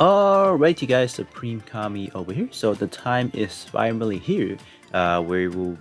Alright, you guys, Supreme Kami over here. So the time is finally here, where we'll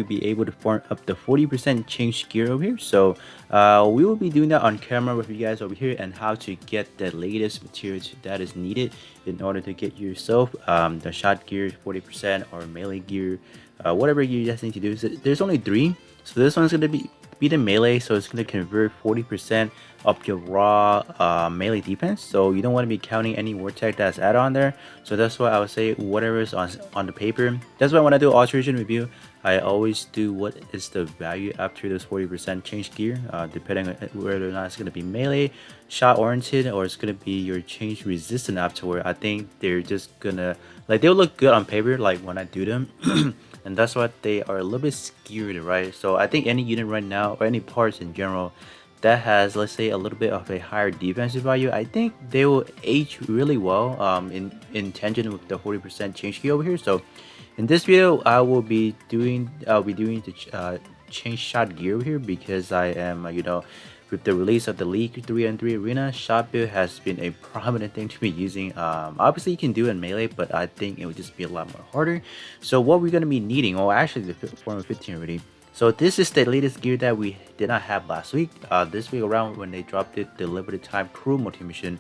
be able to form up the 40% change gear over here. So we will be doing that on camera with you guys over here, and how to get the latest materials that is needed in order to get yourself the shot gear 40% or melee gear, whatever you guys need to do. So there's only three. So this one's gonna be the melee, so it's going to convert 40% of your raw melee defense. So you don't want to be counting any word tag that's added on there. So that's why I would say whatever is on the paper. That's why when I do alteration review, I always do what is the value after this 40% change gear, depending on whether or not it's going to be melee, shot oriented, or it's going to be your change resistant afterward. I think they're just gonna, like, they'll look good on paper, like when I do them. And that's why they are a little bit skewed, right? So I think any unit right now, or any parts in general, that has, let's say, a little bit of a higher defensive value, I think they will age really well in tangent with the 40% change key over here. So in this video, I'll be doing the change shot gear over here, because I am with the release of the League 3-on-3 Arena, shot build has been a prominent thing to be using. Obviously you can do it in melee, but I think it would just be a lot more harder. So what we're going to be needing, or actually the form of 15 already. So this is the latest gear that we did not have last week. This week around, when they dropped it, the limited time crew multi-mission,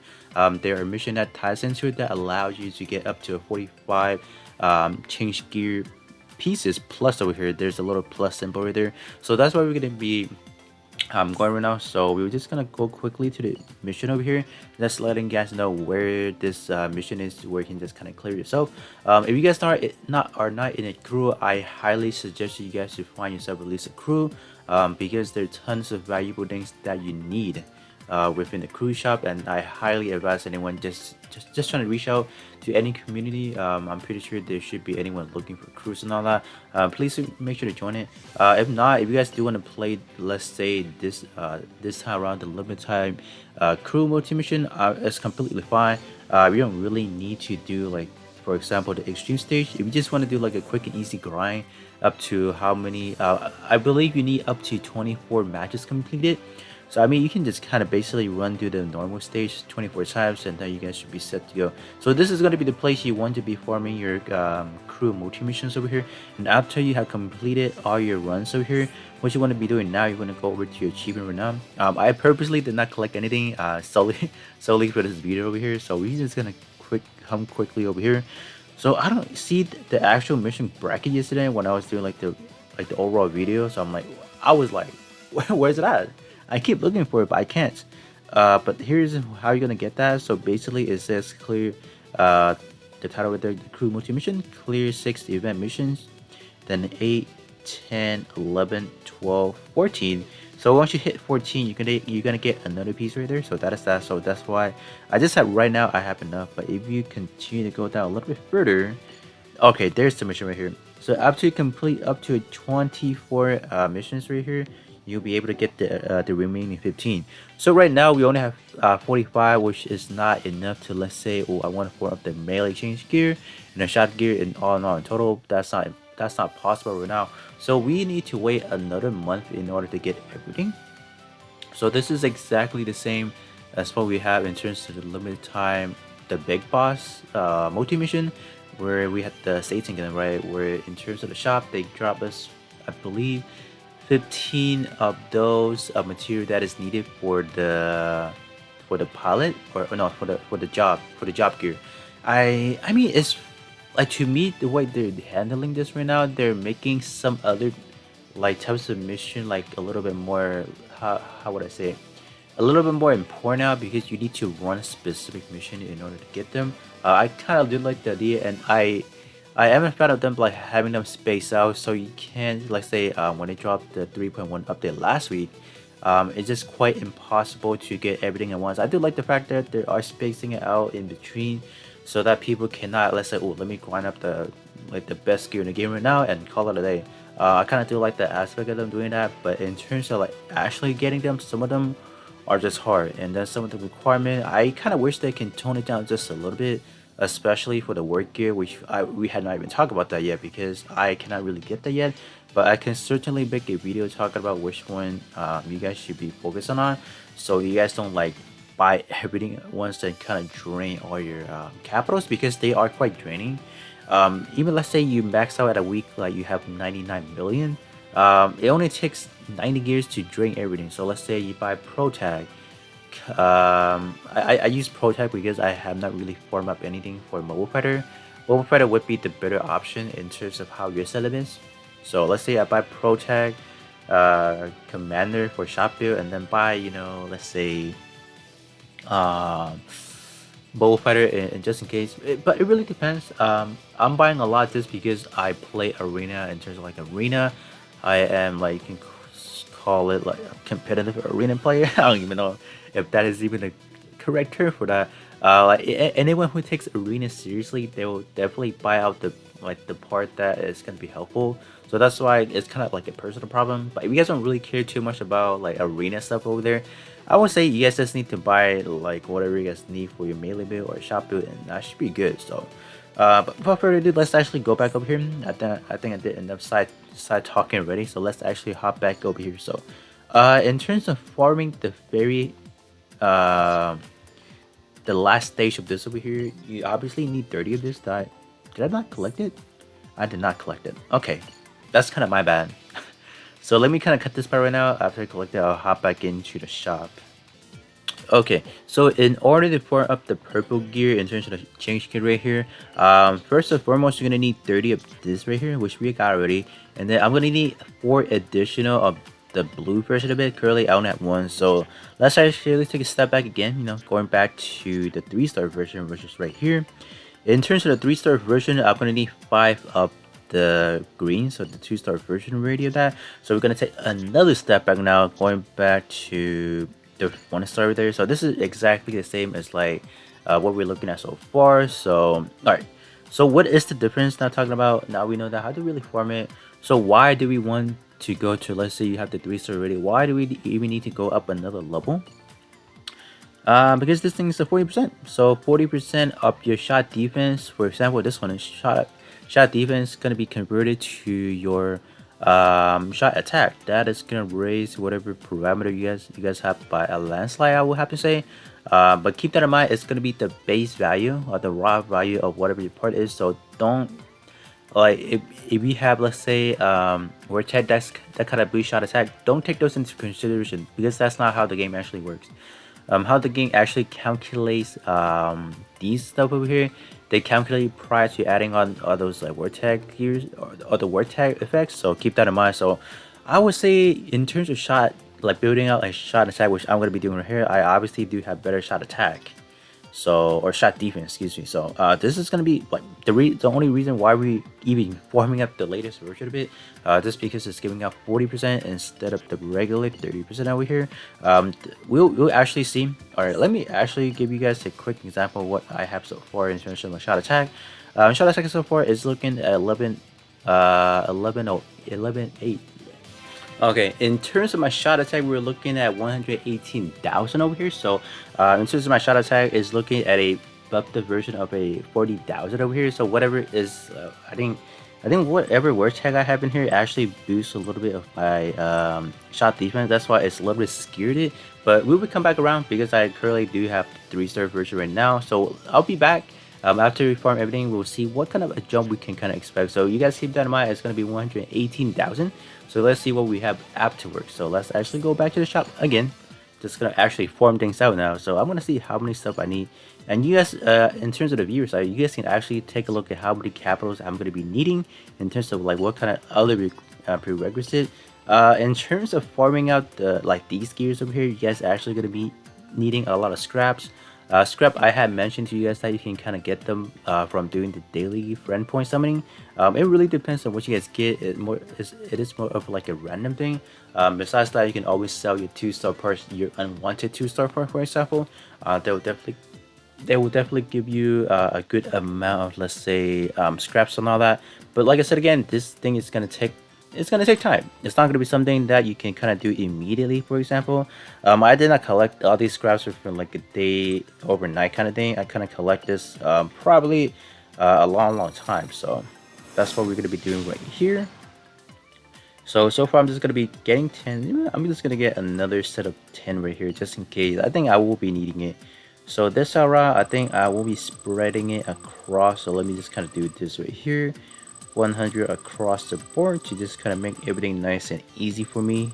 there are mission that ties into it that allows you to get up to a 45 change gear pieces. Plus over here, there's a little plus symbol right there. So that's why we're going to be going right now. So we're just gonna go quickly to the mission over here, just letting guys know where this mission is, where you can just kind of clear yourself. If you guys are not in a crew, I highly suggest you guys to find yourself at least a crew, because there are tons of valuable things that you need within the cruise shop, and I highly advise anyone just trying to reach out to any community. I'm pretty sure there should be anyone looking for cruise and all that. Please make sure to join it. If not, if you guys do want to play, let's say this time around, the limited time crew multi mission, it's completely fine. You don't really need to do, like, for example, the extreme stage. If you just want to do like a quick and easy grind, up to how many, I believe you need up to 24 matches completed. So I mean, you can just kind of basically run through the normal stage 24 times, and then you guys should be set to go. So this is going to be the place you want to be farming your crew multi-missions over here. And after you have completed all your runs over here, what you want to be doing now, you're going to go over to your achievement right now. I purposely did not collect anything solely for this video over here. So we're just going to come quickly over here. So I don't see the actual mission bracket yesterday when I was doing like the overall video. So I'm like, I was like, where's it at? I keep looking for it, but I can't. But here's how you're gonna get that. So basically, it says clear the title right there, the crew multi-mission, clear 6 event missions, then 8, 10, 11, 12, 14. So once you hit 14, you're gonna get another piece right there. So that is that. So that's why I just have, right now I have enough. But if you continue to go down a little bit further, okay, there's the mission right here. So after you complete up to 24 missions right here, you'll be able to get the remaining 15. So right now we only have 45, which is not enough to, let's say, oh, I want to form up the melee change gear and the shot gear, and all in all, in total, that's not possible right now. So we need to wait another month in order to get everything. So this is exactly the same as what we have in terms of the limited time, the big boss multi mission, where we had the Satan gun, right? Where in terms of the shop, they drop us, I believe, 15 of those material that is needed for the pilot, or no, for the job gear. I mean, it's like, to me, the way they're handling this right now, they're making some other like types of mission like a little bit more, how would I say it, a little bit more important now, because you need to run a specific mission in order to get them. I kind of did like the idea, and I am a fan of them, like having them spaced out, so you can, like, say, when they dropped the 3.1 update last week, it's just quite impossible to get everything at once. I do like the fact that they are spacing it out in between, so that people cannot, let's say, oh, let me grind up the best gear in the game right now and call it a day. I kind of do like the aspect of them doing that, but in terms of like actually getting them, some of them are just hard, and then some of the requirement, I kind of wish they can tone it down just a little bit, especially for the work gear, which we had not even talked about that yet, because I cannot really get that yet. But I can certainly make a video talking about which one you guys should be focusing on, so you guys don't like buy everything at once and kind of drain all your capitals, because they are quite draining. Even let's say you max out at a week, like you have 99 million, it only takes 90 gears to drain everything. So let's say you buy Pro Tag. I use Pro Tag because I have not really formed up anything for Mobile Fighter. Mobile Fighter would be the better option in terms of how your setup is. So let's say I buy Pro Tag, Commander for shop build, and then buy, let's say, um, Mobile Fighter, and just in case. But it really depends. I'm buying a lot just because I play Arena. In terms of like Arena, I am like, you can call it like a competitive arena player. I don't even know if that is even a correct term for that. Like anyone who takes arena seriously, they will definitely buy out the part that is gonna be helpful. So that's why it's kind of like a personal problem. But if you guys don't really care too much about like arena stuff over there, I would say you guys just need to buy like whatever you guys need for your melee build or shop build, and that should be good. So, but without further ado, let's actually go back over here. I think I did enough side talking already. So let's actually hop back over here. So, in terms of farming the very uh, the last stage of this over here, you obviously need 30 of this. Did I not collect it? I did not collect it. Okay, that's kind of my bad. So let me kind of cut this part right now. After I collect it, I'll hop back into the shop. Okay, so in order to form up the purple gear in terms of the change kit right here, first and foremost, you're gonna need 30 of this right here, which we got already, and then I'm gonna need 4 additional of the blue version of it. Currently, I only have 1, so let's actually take a step back again. Going back to the 3-star version, which is right here. In terms of the 3-star version, I'm gonna need 5 of the green, so the 2-star version already of that. So we're gonna take another step back now, going back to the 1-star right there. So this is exactly the same as like what we're looking at so far. So all right, so what is the difference now talking about? Now we know that how to really form it. So why do we want to go to, let's say you have the 3-star already, why do we even need to go up another level? Because this thing is a 40%. So 40% of your shot defense, for example, this one is shot defense gonna be converted to your shot attack. That is gonna raise whatever parameter you guys have by a landslide, I will have to say. But keep that in mind, it's gonna be the base value or the raw value of whatever your part is. So don't, like, if you have, let's say, where tech that kind of boost shot attack, don't take those into consideration, because that's not how the game actually works. How the game actually calculates these stuff over here, they calculate prior to adding on all those like word tag gears or the word tag effects. So keep that in mind. So I would say in terms of shot, like building out a shot attack, which I'm gonna be doing right here, I obviously do have better shot attack. So, or shot defense, excuse me. So this is gonna be like the only reason why we even forming up the latest version of it, just because it's giving out 40% instead of the regular 30% over here. We'll actually see. All right, let me actually give you guys a quick example of what I have so far in terms of my shot attack. Shot attack so far is looking at 11.8. Okay, in terms of my shot attack, we're looking at 118,000 over here. So, in terms of my shot attack, is looking at a buffed version of a 40,000 over here. So whatever is, I think whatever word tag I have in here actually boosts a little bit of my shot defense. That's why it's a little bit scared it. But we will come back around because I currently do have 3-star version right now. So I'll be back. After we farm everything, we'll see what kind of a jump we can kind of expect. So you guys keep that in mind. It's going to be 118,000. So let's see what we have afterwards. So let's actually go back to the shop again. Just gonna actually form things out now. So I'm gonna see how many stuff I need. And you guys, in terms of the viewers, you guys can actually take a look at how many capitals I'm gonna be needing in terms of like what kind of other prerequisite. In terms of farming out the like these gears over here, you guys are actually gonna be needing a lot of scraps. Scrap, I had mentioned to you guys that you can kind of get them from doing the daily friend point summoning. It really depends on what you guys get. It is more of like a random thing. Besides that, you can always sell your 2-star parts, your unwanted 2-star part, for example. They will definitely give you a good amount of, let's say, scraps and all that. But like I said again, this thing is gonna take. It's gonna take time. It's not gonna be something that you can kind of do immediately. For example, I did not collect all these scraps for like a day, overnight kind of thing. I kind of collect this probably a long time. So that's what we're gonna be doing right here. So far I'm just gonna be getting 10. I'm just gonna get another set of 10 right here just in case. I think I will be needing it. So this around, I think I will be spreading it across. So let me just kind of do this right here. 100 across the board to just kind of make everything nice and easy for me.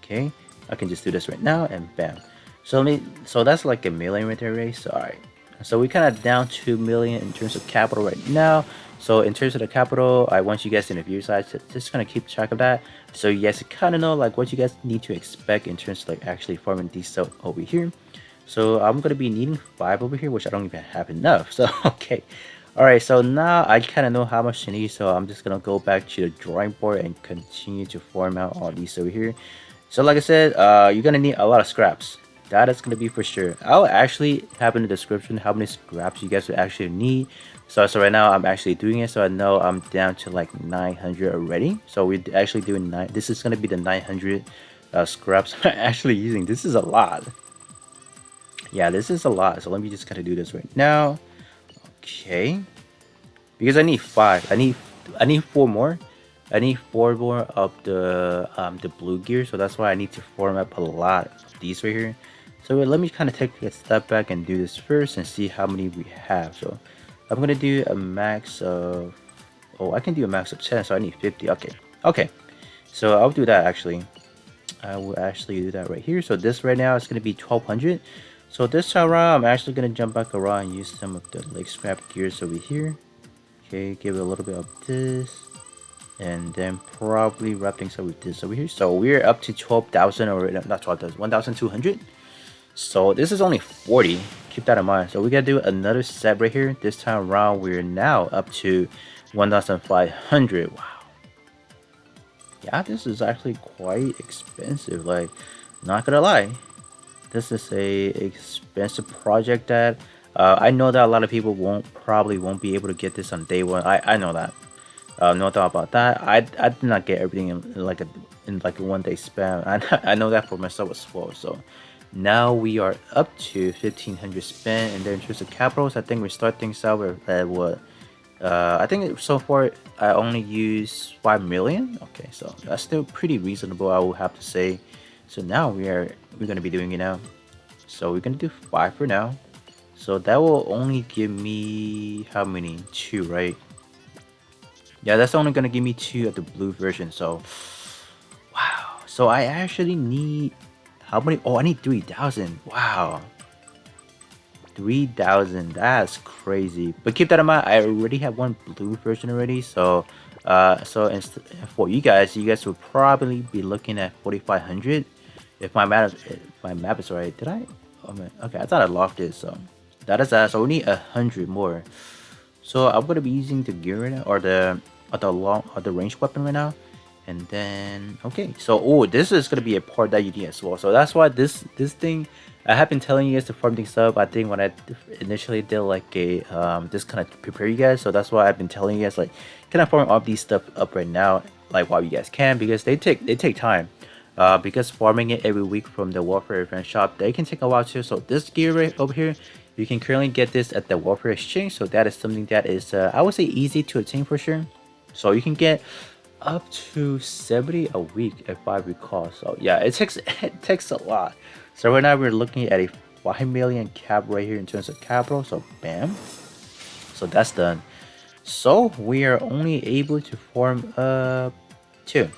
Okay, I can just do this right now and bam. So that's like a million right there, right? So all right. So we kind of down 2 million in terms of capital right now. So in terms of the capital, I want you guys in the view side to just kind of keep track of that. So you guys kind of know like what you guys need to expect in terms of like actually farming these stuff over here. So I'm gonna be needing 5 over here, which I don't even have enough. So okay. Alright, so now I kind of know how much to need, so I'm just gonna go back to the drawing board and continue to form out all these over here. So like I said, you're gonna need a lot of scraps. That is gonna be for sure. I'll actually have in the description how many scraps you guys would actually need. So right now I'm actually doing it, so I know I'm down to like 900 already. So we're actually doing nine. This is gonna be the 900 scraps I'm actually using. This is a lot. Yeah, this is a lot. So let me just kind of do this right now. Okay, because I need 5. I need 4 more. I need 4 more of the blue gear, so that's why I need to form up a lot of these right here. So let me kind of take a step back and do this first and see how many we have. So I'm gonna do a max of, oh, I can do a max of 10, so I need 50. Okay, okay. So I'll do that actually. I will actually do that right here. So this right now is gonna be 1200. So this time around, I'm actually gonna jump back around and use some of the like scrap gears over here. Okay, give it a little bit of this, and then probably wrap things up with this over here. So we're up to 12,000 or not 12,000, 1,200. So this is only 40. Keep that in mind. So we gotta do another set right here. This time around, we're now up to 1,500. Wow. Yeah, this is actually quite expensive. Like, not gonna lie, this is a expensive project that I know that a lot of people probably won't be able to get this on day one. I know that. No doubt about that. I did not get everything in like a 1 day span. I know that for myself as well. So now we are up to 1,500 spent, and then in terms of capitals, I think we start things out with what. I think so far I only use 5 million. Okay, so that's still pretty reasonable, I will have to say. So now we're gonna be doing it now. So we're gonna do 5 for now. So that will only give me how many? 2, right? Yeah, that's only gonna give me 2 of the blue version. So wow. So I actually need how many? Oh, I need 3,000. Wow. 3,000. That's crazy. But keep that in mind, I already have one blue version already. So for you guys will probably be looking at 4,500 if my map is right. Did I? Oh man. Okay, I thought I locked it. So that is that. So we need 100 more. So I'm gonna be using the gear right now, or the ranged weapon right now. And then okay, so oh, this is gonna be a part that you need as well. So that's why this thing, I have been telling you guys to farm things up. I think when I initially did like a this kind of prepare you guys. So that's why I've been telling you guys like, can I farm all these stuff up right now, like while you guys can, because they take time. Because farming it every week from the Warfare event shop, they can take a while too. So this gear right over here, you can currently get this at the Warfare exchange. So that is something that is I would say easy to attain for sure. So you can get up to 70 a week if I recall. So yeah, it takes a lot. So right now we're looking at a 5 million cap right here in terms of capital. So bam. So that's done. So we are only able to form 2.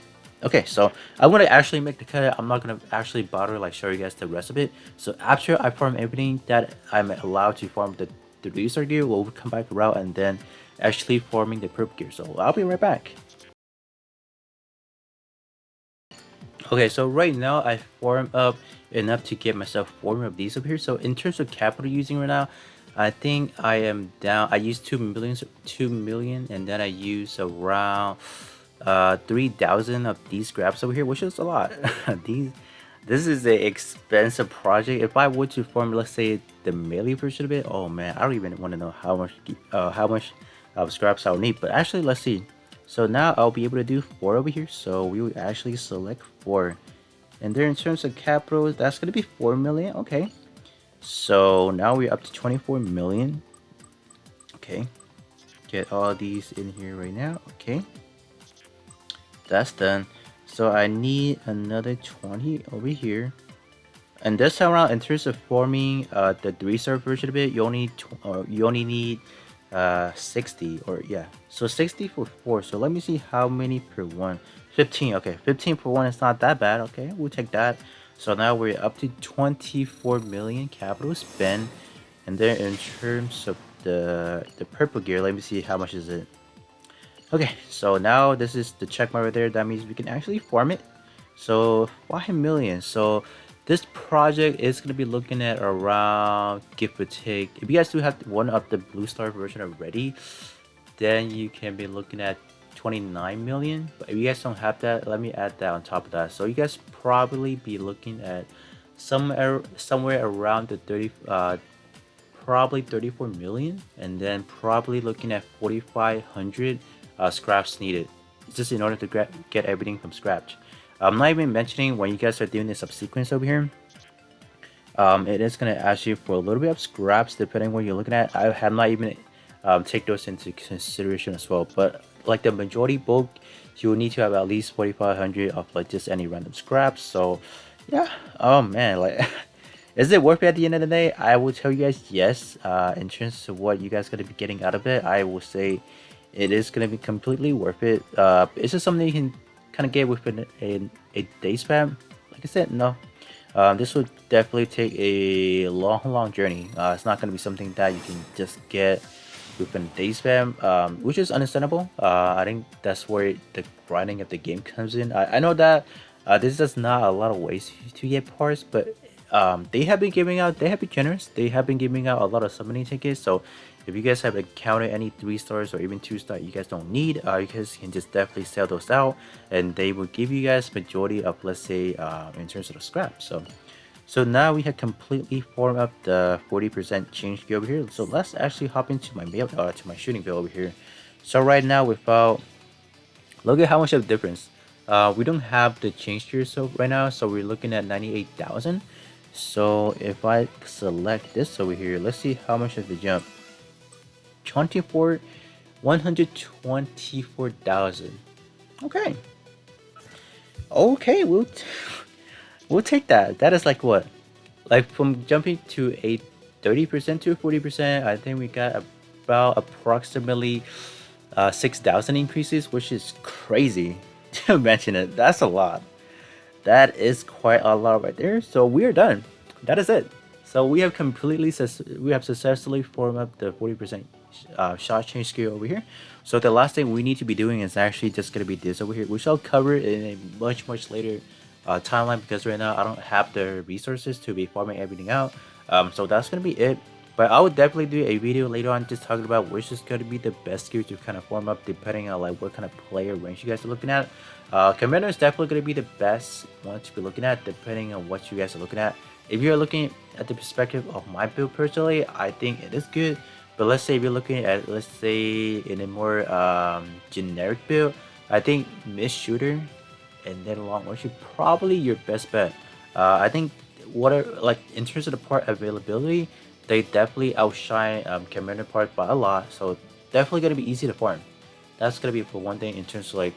Okay, so I'm gonna actually make the cut. I'm not gonna actually bother like show you guys the rest of it. So after I farm everything that I'm allowed to farm the research gear, we'll come back around and then actually forming the perp gear. So I'll be right back. Okay, so right now I form up enough to get myself 4 of these up here. So in terms of capital using right now, I think I am down. I use 2 million, and then I use around 3,000 of these scraps over here, which is a lot. these This is an expensive project. If I were to form, let's say, the melee version of it, oh man, I don't even want to know how much scraps I'll need. But actually, let's see. So now I'll be able to do 4 over here. So we will actually select 4. And then in terms of capitals, that's going to be 4 million. Okay. So now we're up to 24 million. Okay. Get all these in here right now. Okay. That's done. So I need another 20 over here. And this time around, in terms of forming the 3-star version of it, you only need 60, or yeah, so 60 for 4. So let me see how many per one. 15. Okay, 15 for one is not that bad. Okay, we'll take that. So now we're up to 24 million capital spend. And then in terms of the purple gear, let me see how much is it. Okay, so now this is the check mark right there. That means we can actually farm it. So 5 million. So this project is gonna be looking at around, give or take. If you guys do have one of the blue star version already, then you can be looking at 29 million. But if you guys don't have that, let me add that on top of that. So you guys probably be looking at somewhere around the 30 probably 34 million, and then probably looking at 4,500 scraps needed, just in order to get everything from scratch. I'm not even mentioning when you guys are doing the subsequence over here. It is going to ask you for a little bit of scraps depending what you're looking at. I have not even take those into consideration as well, but like the majority bulk, you will need to have at least 4,500 of like just any random scraps. So yeah, oh man, like is it worth it at the end of the day? I will tell you guys yes. In terms of what you guys going to be getting out of it, I will say it is going to be completely worth it. It's just something you can kind of get within a day span. Like I said, no. This would definitely take a long journey. It's not going to be something that you can just get within a day span, which is understandable. I think that's where the grinding of the game comes in. I know that this is not a lot of ways to get parts, but they have been giving out, they have been generous. They have been giving out a lot of summoning tickets. So if you guys have encountered any 3 stars or even 2 star you guys don't need, you guys can just definitely sell those out, and they will give you guys majority of, let's say, in terms of the scrap. So now we have completely formed up the 40% change gear over here. So let's actually hop into my mail, to my shooting bill over here. So right now, without, look at how much of a difference. We don't have the change gear so right now, so we're looking at 98,000. So if I select this over here, let's see how much of the jump. 124,000. Okay. Okay, we'll take that. That is like what? Like from jumping to a 30% to 40%, I think we got about approximately 6,000 increases, which is crazy to mention it. That's a lot. That is quite a lot right there. So we are done. That is it. So we have successfully formed up the 40% shot change skill over here. So the last thing we need to be doing is actually just gonna be this over here, which I'll cover in a much later timeline, because right now I don't have the resources to be farming everything out. So that's gonna be it. But I would definitely do a video later on just talking about which is going to be the best gear to kind of form up depending on like what kind of player range you guys are looking at. Commander is definitely going to be the best one to be looking at depending on what you guys are looking at. If you're looking at the perspective of my build personally, I think it is good. But let's say if you're looking at, let's say, in a more generic build, I think mid shooter and then long range is probably your best bet. I think like in terms of the part availability, they definitely outshine Commander part by a lot, so definitely gonna be easy to farm. That's gonna be for one thing in terms of like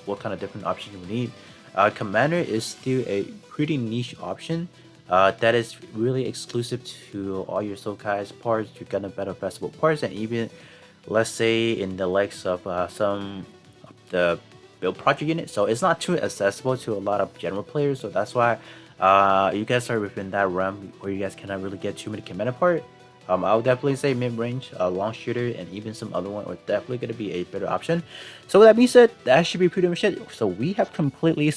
what kind of different options you need. Commander is still a pretty niche option that is really exclusive to all your Sokai's parts, your Gundam Battle Festival parts, and even let's say in the likes of some of the build project unit. So it's not too accessible to a lot of general players, so that's why you guys are within that realm where you guys cannot really get too many commander part. I would definitely say mid-range, long shooter, and even some other one are definitely going to be a better option. So with that being said, that should be pretty much it. So we have completely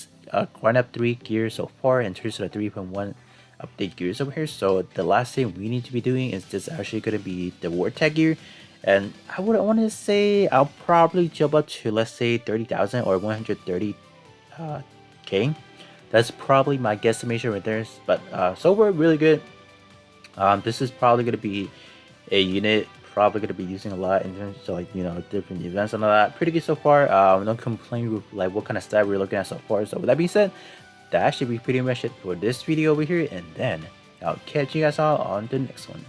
ground up 3 gears so far in terms of the 3.1 update gears over here. So the last thing we need to be doing is just actually going to be the war tag gear. And I would want to say I'll probably jump up to, let's say, 30,000 or 130k. That's probably my guesstimation right there. But so far, really good. This is probably going to be a unit probably going to be using a lot in terms of, like, you know, different events and all that. Pretty good so far. No complaint with like what kind of stat we're looking at so far. So with that being said, that should be pretty much it for this video over here. And then I'll catch you guys all on the next one.